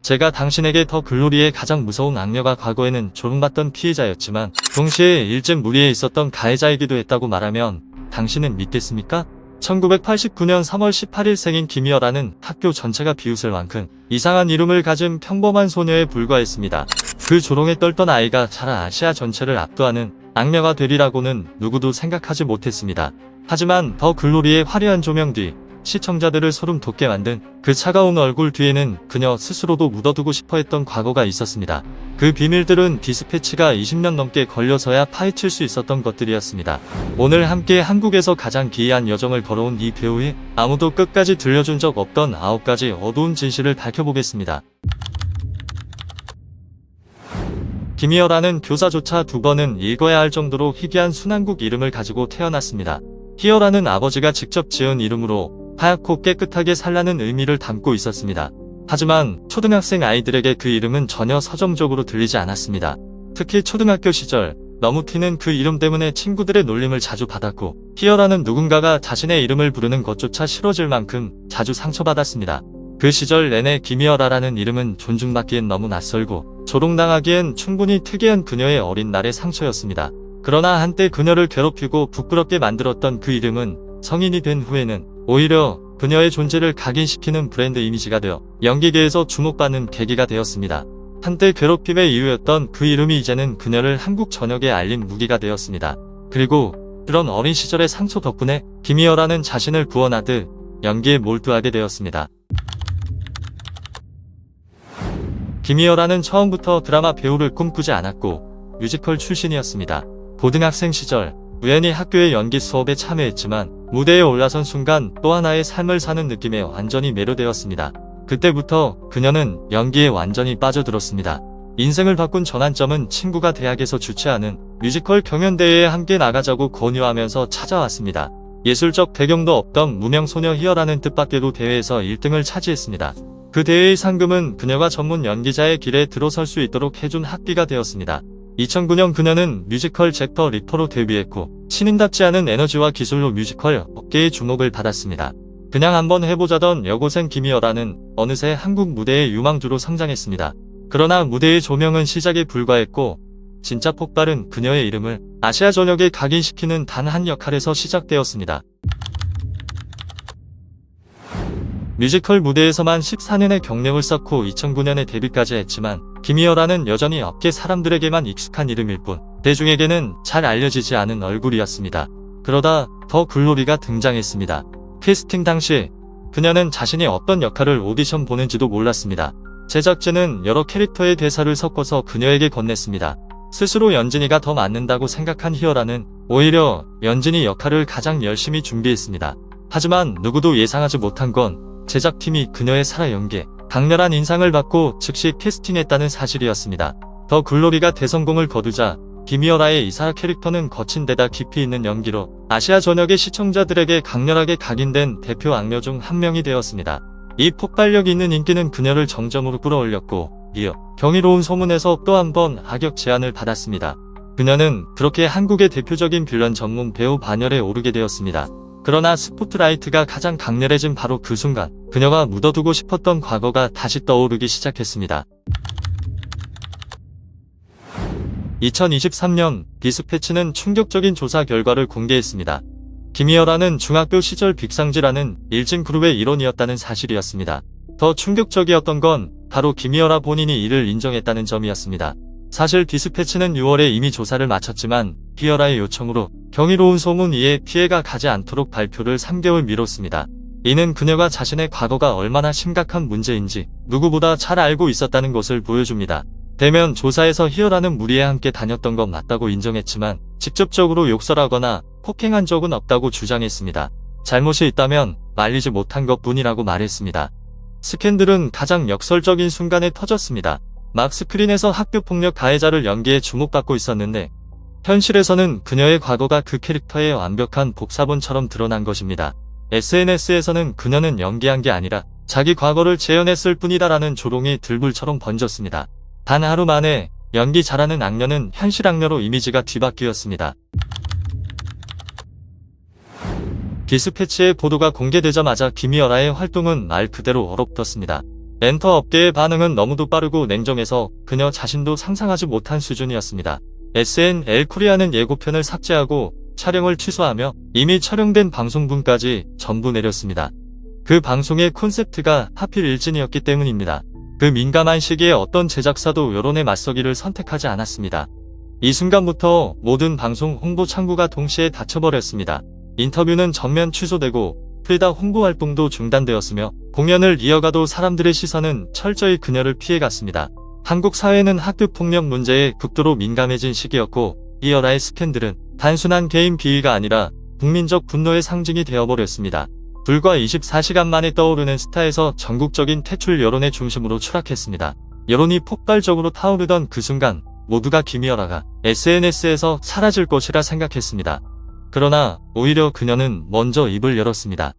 제가 당신에게 더 글로리의 가장 무서운 악녀가 과거에는 조롱받던 피해자였지만 동시에 일진 무리에 있었던 가해자이기도 했다고 말하면 당신은 믿겠습니까? 1989년 3월 18일 생인 김희열아는 학교 전체가 비웃을 만큼 이상한 이름을 가진 평범한 소녀에 불과했습니다. 그 조롱에 떨던 아이가 자라 아시아 전체를 압도하는 악녀가 되리라고는 누구도 생각하지 못했습니다. 하지만 더 글로리의 화려한 조명 뒤 시청자들을 소름 돋게 만든 그 차가운 얼굴 뒤에는 그녀 스스로도 묻어두고 싶어 했던 과거가 있었습니다. 그 비밀들은 디스패치가 20년 넘게 걸려서야 파헤칠 수 있었던 것들이었습니다. 오늘 함께 한국에서 가장 기이한 여정을 걸어온 이 배우의 아무도 끝까지 들려준 적 없던 9가지 어두운 진실을 밝혀보겠습니다. 김희열아는 교사조차 2번은 읽어야 할 정도로 희귀한 순한국 이름을 가지고 태어났습니다. 희열아는 아버지가 직접 지은 이름으로 하얗고 깨끗하게 살라는 의미를 담고 있었습니다. 하지만 초등학생 아이들에게 그 이름은 전혀 서정적으로 들리지 않았습니다. 특히 초등학교 시절 너무 튀는 그 이름 때문에 친구들의 놀림을 자주 받았고 희열아는 누군가가 자신의 이름을 부르는 것조차 싫어질 만큼 자주 상처받았습니다. 그 시절 내내 김희열아라는 이름은 존중받기엔 너무 낯설고 조롱당하기엔 충분히 특이한 그녀의 어린 날의 상처였습니다. 그러나 한때 그녀를 괴롭히고 부끄럽게 만들었던 그 이름은 성인이 된 후에는 오히려 그녀의 존재를 각인시키는 브랜드 이미지가 되어 연기계에서 주목받는 계기가 되었습니다. 한때 괴롭힘의 이유였던 그 이름이 이제는 그녀를 한국 전역에 알린 무기가 되었습니다. 그리고 그런 어린 시절의 상처 덕분에 김희열아는 자신을 구원하듯 연기에 몰두하게 되었습니다. 김희열아는 처음부터 드라마 배우를 꿈꾸지 않았고 뮤지컬 출신이었습니다. 고등학생 시절 우연히 학교의 연기 수업에 참여했지만 무대에 올라선 순간 또 하나의 삶을 사는 느낌에 완전히 매료되었습니다. 그때부터 그녀는 연기에 완전히 빠져들었습니다. 인생을 바꾼 전환점은 친구가 대학에서 주최하는 뮤지컬 경연대회에 함께 나가자고 권유하면서 찾아왔습니다. 예술적 배경도 없던 무명소녀 희열아는 뜻밖에도 대회에서 1등을 차지했습니다. 그 대회의 상금은 그녀가 전문 연기자의 길에 들어설 수 있도록 해준 학비가 되었습니다. 2009년 그녀는 뮤지컬 잭 더 리퍼로 데뷔했고 신인답지 않은 에너지와 기술로 뮤지컬 업계의 주목을 받았습니다. 그냥 한번 해보자던 여고생 김희열아는 어느새 한국 무대의 유망주로 성장했습니다. 그러나 무대의 조명은 시작에 불과했고 진짜 폭발은 그녀의 이름을 아시아 전역에 각인시키는 단 한 역할에서 시작되었습니다. 뮤지컬 무대에서만 14년의 경력을 쌓고 2009년에 데뷔까지 했지만 김희열아는 여전히 업계 사람들에게만 익숙한 이름일 뿐 대중에게는 잘 알려지지 않은 얼굴이었습니다. 그러다 더 글로리가 등장했습니다. 캐스팅 당시 그녀는 자신이 어떤 역할을 오디션 보는지도 몰랐습니다. 제작진은 여러 캐릭터의 대사를 섞어서 그녀에게 건넸습니다. 스스로 연진이가 더 맞는다고 생각한 희열아는 오히려 연진이 역할을 가장 열심히 준비했습니다. 하지만 누구도 예상하지 못한 건 제작팀이 그녀의 살아 연기에 강렬한 인상을 받고 즉시 캐스팅했다는 사실이었습니다. 더 글로리가 대성공을 거두자 김희열아의 이사라 캐릭터는 거친 데다 깊이 있는 연기로 아시아 전역의 시청자들에게 강렬하게 각인된 대표 악녀 중 한 명이 되었습니다. 이 폭발력 있는 인기는 그녀를 정점으로 끌어올렸고 이어 경이로운 소문에서 또 한 번 악역 제안을 받았습니다. 그녀는 그렇게 한국의 대표적인 빌런 전문 배우 반열에 오르게 되었습니다. 그러나 스포트라이트가 가장 강렬해진 바로 그 순간 그녀가 묻어두고 싶었던 과거가 다시 떠오르기 시작했습니다. 2023년 디스패치는 충격적인 조사 결과를 공개했습니다. 김희열아는 중학교 시절 빅상지라는 일진 그룹의 일원이었다는 사실이었습니다. 더 충격적이었던 건 바로 김희열아 본인이 이를 인정했다는 점이었습니다. 사실 디스패치는 6월에 이미 조사를 마쳤지만 희열아의 요청으로 경이로운 소문 이에 피해가 가지 않도록 발표를 3개월 미뤘습니다. 이는 그녀가 자신의 과거가 얼마나 심각한 문제인지 누구보다 잘 알고 있었다는 것을 보여줍니다. 대면 조사에서 희열아는 무리에 함께 다녔던 건 맞다고 인정했지만 직접적으로 욕설하거나 폭행한 적은 없다고 주장했습니다. 잘못이 있다면 말리지 못한 것뿐이라고 말했습니다. 스캔들은 가장 역설적인 순간에 터졌습니다. 막 스크린에서 학교폭력 가해자를 연기해 주목받고 있었는데 현실에서는 그녀의 과거가 그 캐릭터의 완벽한 복사본처럼 드러난 것입니다. SNS에서는 그녀는 연기한 게 아니라 자기 과거를 재현했을 뿐이다라는 조롱이 들불처럼 번졌습니다. 단 하루 만에 연기 잘하는 악녀는 현실 악녀로 이미지가 뒤바뀌었습니다. 디스패치의 보도가 공개되자마자 김희열아의 활동은 말 그대로 얼어붙었습니다. 엔터 업계의 반응은 너무도 빠르고 냉정해서 그녀 자신도 상상하지 못한 수준이었습니다. SNL 코리아는 예고편을 삭제하고 촬영을 취소하며 이미 촬영된 방송분까지 전부 내렸습니다. 그 방송의 콘셉트가 하필 일진이었기 때문입니다. 그 민감한 시기에 어떤 제작사도 여론에 맞서기를 선택하지 않았습니다. 이 순간부터 모든 방송 홍보 창구가 동시에 닫혀버렸습니다. 인터뷰는 전면 취소되고 프리다 홍보 활동도 중단되었으며 공연을 이어가도 사람들의 시선은 철저히 그녀를 피해갔습니다. 한국 사회는 학교폭력 문제에 극도로 민감해진 시기였고 이어라의 스캔들은 단순한 개인 비위가 아니라 국민적 분노의 상징이 되어버렸습니다. 불과 24시간 만에 떠오르는 스타에서 전국적인 퇴출 여론의 중심으로 추락했습니다. 여론이 폭발적으로 타오르던 그 순간 모두가 김이어라가 SNS에서 사라질 것이라 생각했습니다. 그러나 오히려 그녀는 먼저 입을 열었습니다.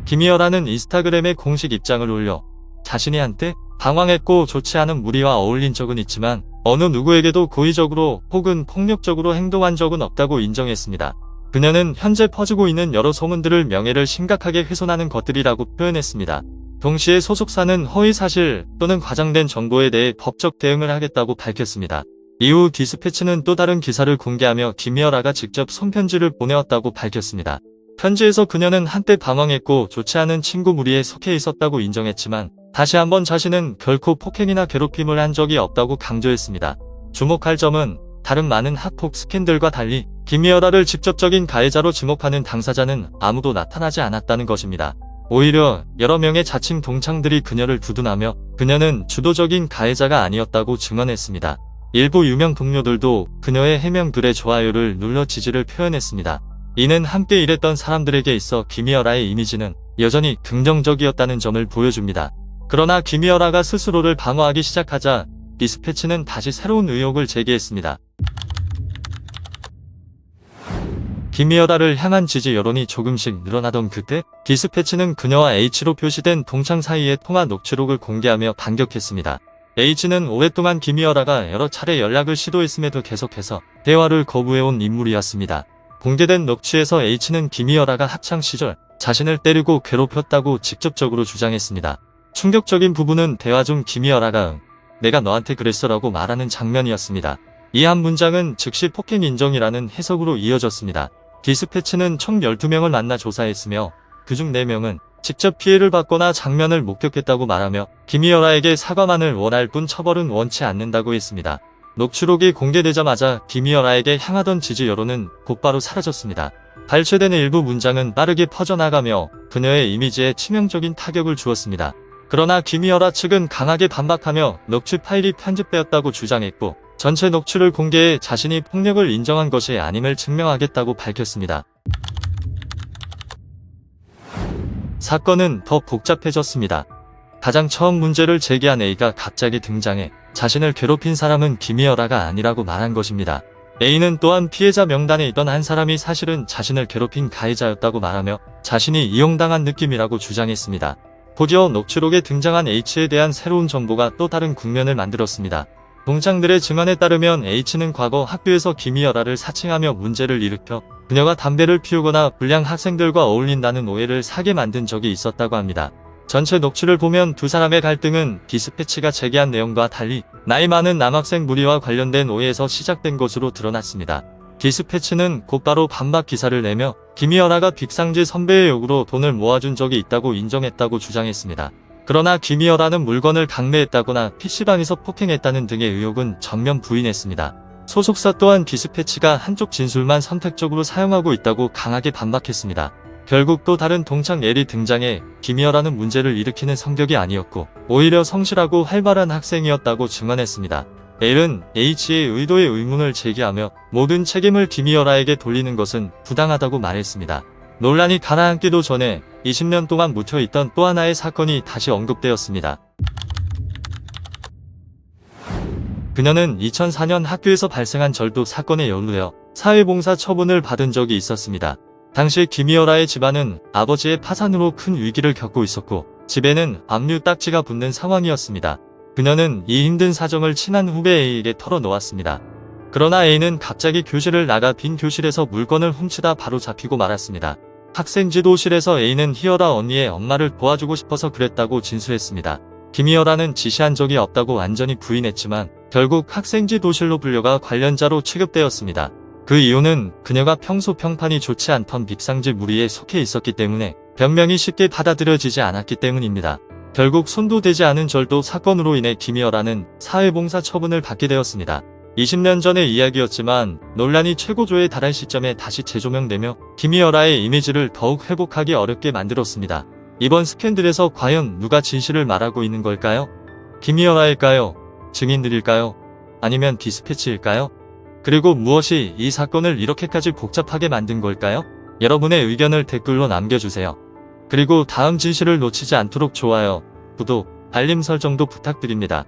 김이어라는 인스타그램에 공식 입장을 올려 자신이 한때 방황했고 좋지 않은 무리와 어울린 적은 있지만 어느 누구에게도 고의적으로 혹은 폭력적으로 행동한 적은 없다고 인정했습니다. 그녀는 현재 퍼지고 있는 여러 소문들을 명예를 심각하게 훼손하는 것들이라고 표현했습니다. 동시에 소속사는 허위사실 또는 과장된 정보에 대해 법적 대응을 하겠다고 밝혔습니다. 이후 디스패치는 또 다른 기사를 공개하며 김이어라가 직접 손편지를 보내왔다고 밝혔습니다. 편지에서 그녀는 한때 방황했고 좋지 않은 친구 무리에 속해 있었다고 인정했지만 다시 한번 자신은 결코 폭행이나 괴롭힘을 한 적이 없다고 강조했습니다. 주목할 점은 다른 많은 학폭 스캔들과 달리 김이어라를 직접적인 가해자로 지목하는 당사자는 아무도 나타나지 않았다는 것입니다. 오히려 여러 명의 자칭 동창들이 그녀를 두둔하며 그녀는 주도적인 가해자가 아니었다고 증언했습니다. 일부 유명 동료들도 그녀의 해명글에 좋아요를 눌러 지지를 표현했습니다. 이는 함께 일했던 사람들에게 있어 김이어라의 이미지는 여전히 긍정적이었다는 점을 보여줍니다. 그러나 김이어라가 스스로를 방어하기 시작하자 디스패치는 다시 새로운 의혹을 제기했습니다. 김이어라를 향한 지지 여론이 조금씩 늘어나던 그때 디스패치는 그녀와 H로 표시된 동창 사이의 통화 녹취록을 공개하며 반격했습니다. H는 오랫동안 김이어라가 여러 차례 연락을 시도했음에도 계속해서 대화를 거부해온 인물이었습니다. 공개된 녹취에서 H는 김이어라가 학창시절 자신을 때리고 괴롭혔다고 직접적으로 주장했습니다. 충격적인 부분은 대화 중 김이어라가 내가 너한테 그랬어라고 말하는 장면이었습니다. 이 한 문장은 즉시 폭행 인정이라는 해석으로 이어졌습니다. 디스패치는 총 12명을 만나 조사했으며 그중 4명은 직접 피해를 받거나 장면을 목격했다고 말하며 김이어라에게 사과만을 원할 뿐 처벌은 원치 않는다고 했습니다. 녹취록이 공개되자마자 김이어라에게 향하던 지지 여론은 곧바로 사라졌습니다. 발췌된 일부 문장은 빠르게 퍼져나가며 그녀의 이미지에 치명적인 타격을 주었습니다. 그러나 김이어라 측은 강하게 반박하며 녹취 파일이 편집되었다고 주장했고 전체 녹취를 공개해 자신이 폭력을 인정한 것이 아님을 증명하겠다고 밝혔습니다. 사건은 더 복잡해졌습니다. 가장 처음 문제를 제기한 A가 갑자기 등장해 자신을 괴롭힌 사람은 김이어라가 아니라고 말한 것입니다. A는 또한 피해자 명단에 있던 한 사람이 사실은 자신을 괴롭힌 가해자였다고 말하며 자신이 이용당한 느낌이라고 주장했습니다. 곧이어 녹취록에 등장한 H에 대한 새로운 정보가 또 다른 국면을 만들었습니다. 동창들의 증언에 따르면 H는 과거 학교에서 김이어라를 사칭하며 문제를 일으켜 그녀가 담배를 피우거나 불량 학생들과 어울린다는 오해를 사게 만든 적이 있었다고 합니다. 전체 녹취를 보면 두 사람의 갈등은 디스패치가 제기한 내용과 달리 나이 많은 남학생 무리와 관련된 오해에서 시작된 것으로 드러났습니다. 디스패치는 곧바로 반박 기사를 내며 김이어라가 빅상지 선배의 요구로 돈을 모아준 적이 있다고 인정했다고 주장했습니다. 그러나 김이어라는 물건을 강매했다거나 PC방에서 폭행했다는 등의 의혹은 전면 부인했습니다. 소속사 또한 디스패치가 한쪽 진술만 선택적으로 사용하고 있다고 강하게 반박했습니다. 결국 또 다른 동창 L이 등장해 김이어라는 문제를 일으키는 성격이 아니었고 오히려 성실하고 활발한 학생이었다고 증언했습니다. L은 H의 의도에 의문을 제기하며 모든 책임을 김이어라에게 돌리는 것은 부당하다고 말했습니다. 논란이 가라앉기도 전에 20년 동안 묻혀있던 또 하나의 사건이 다시 언급되었습니다. 그녀는 2004년 학교에서 발생한 절도 사건에 연루되어 사회봉사 처분을 받은 적이 있었습니다. 당시 김이어라의 집안은 아버지의 파산으로 큰 위기를 겪고 있었고 집에는 압류 딱지가 붙는 상황이었습니다. 그녀는 이 힘든 사정을 친한 후배 A에게 털어놓았습니다. 그러나 A는 갑자기 교실을 나가 빈 교실에서 물건을 훔치다 바로 잡히고 말았습니다. 학생 지도실에서 A는 희열아 언니의 엄마를 도와주고 싶어서 그랬다고 진술했습니다. 김희열아는 지시한 적이 없다고 완전히 부인했지만 결국 학생 지도실로 불려가 관련자로 취급되었습니다. 그 이유는 그녀가 평소 평판이 좋지 않던 빅상지 무리에 속해 있었기 때문에 변명이 쉽게 받아들여지지 않았기 때문입니다. 결국 손도 대지 않은 절도 사건으로 인해 김희열아는 사회봉사 처분을 받게 되었습니다. 20년 전의 이야기였지만 논란이 최고조에 달한 시점에 다시 재조명되며 김희열아의 이미지를 더욱 회복하기 어렵게 만들었습니다. 이번 스캔들에서 과연 누가 진실을 말하고 있는 걸까요? 김희열아일까요? 증인들일까요? 아니면 디스패치일까요? 그리고 무엇이 이 사건을 이렇게까지 복잡하게 만든 걸까요? 여러분의 의견을 댓글로 남겨주세요. 그리고 다음 진실을 놓치지 않도록 좋아요, 구독, 알림 설정도 부탁드립니다.